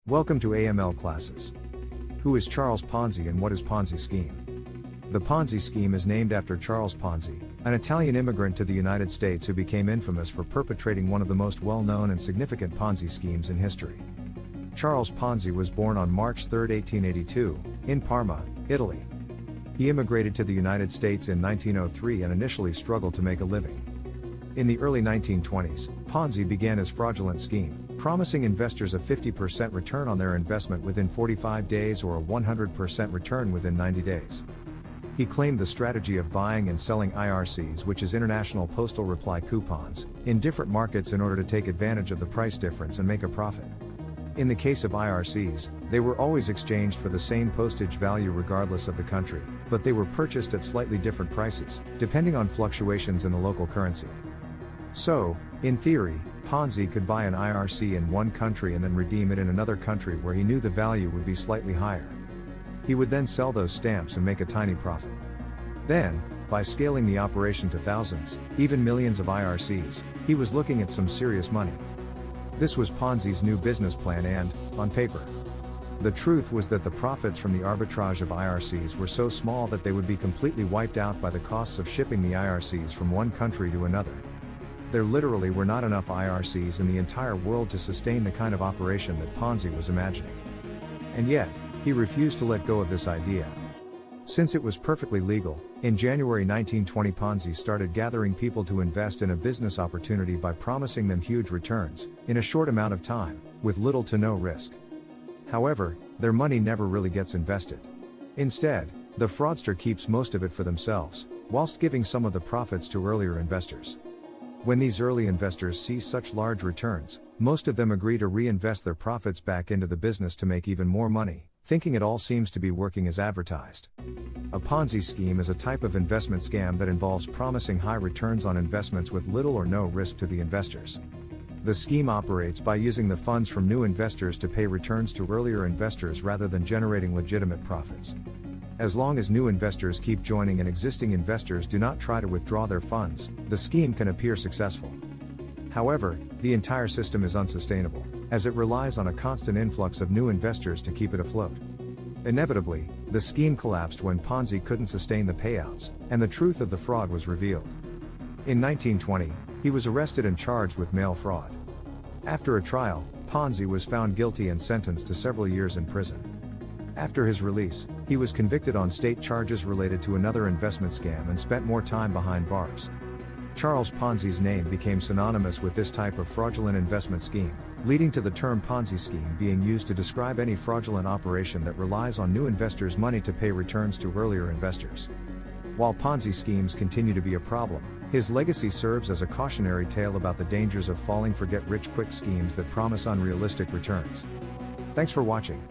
Welcome to AML classes. Who is Charles Ponzi and what is Ponzi scheme? The Ponzi scheme is named after Charles Ponzi, an Italian immigrant to the United States who became infamous for perpetrating one of the most well-known and significant Ponzi schemes in history. Charles Ponzi was born on March 3, 1882, in Parma, Italy. He immigrated to the United States in 1903 and initially struggled to make a living. In the early 1920s, Ponzi began his fraudulent scheme, promising investors a 50% return on their investment within 45 days or a 100% return within 90 days. He claimed the strategy of buying and selling IRCs, which is international postal reply coupons, in different markets in order to take advantage of the price difference and make a profit. In the case of IRCs, they were always exchanged for the same postage value regardless of the country, but they were purchased at slightly different prices, depending on fluctuations in the local currency. So, in theory, Ponzi could buy an IRC in one country and then redeem it in another country where he knew the value would be slightly higher. He would then sell those stamps and make a tiny profit. Then, by scaling the operation to thousands, even millions of IRCs, he was looking at some serious money. This was Ponzi's new business plan and, on paper, the truth was that the profits from the arbitrage of IRCs were so small that they would be completely wiped out by the costs of shipping the IRCs from one country to another. There literally were not enough IRCs in the entire world to sustain the kind of operation that Ponzi was imagining. And yet, he refused to let go of this idea. Since it was perfectly legal, in January 1920 Ponzi started gathering people to invest in a business opportunity by promising them huge returns, in a short amount of time, with little to no risk. However, their money never really gets invested. Instead, the fraudster keeps most of it for themselves, whilst giving some of the profits to earlier investors. When these early investors see such large returns, most of them agree to reinvest their profits back into the business to make even more money, thinking it all seems to be working as advertised. A Ponzi scheme is a type of investment scam that involves promising high returns on investments with little or no risk to the investors. The scheme operates by using the funds from new investors to pay returns to earlier investors rather than generating legitimate profits. As long as new investors keep joining and existing investors do not try to withdraw their funds, the scheme can appear successful. However, the entire system is unsustainable, as it relies on a constant influx of new investors to keep it afloat. Inevitably, the scheme collapsed when Ponzi couldn't sustain the payouts, and the truth of the fraud was revealed. In 1920, he was arrested and charged with mail fraud. After a trial, Ponzi was found guilty and sentenced to several years in prison. After his release, he was convicted on state charges related to another investment scam and spent more time behind bars. Charles Ponzi's name became synonymous with this type of fraudulent investment scheme, leading to the term Ponzi scheme being used to describe any fraudulent operation that relies on new investors' money to pay returns to earlier investors. While Ponzi schemes continue to be a problem, his legacy serves as a cautionary tale about the dangers of falling for get-rich-quick schemes that promise unrealistic returns. Thanks for watching.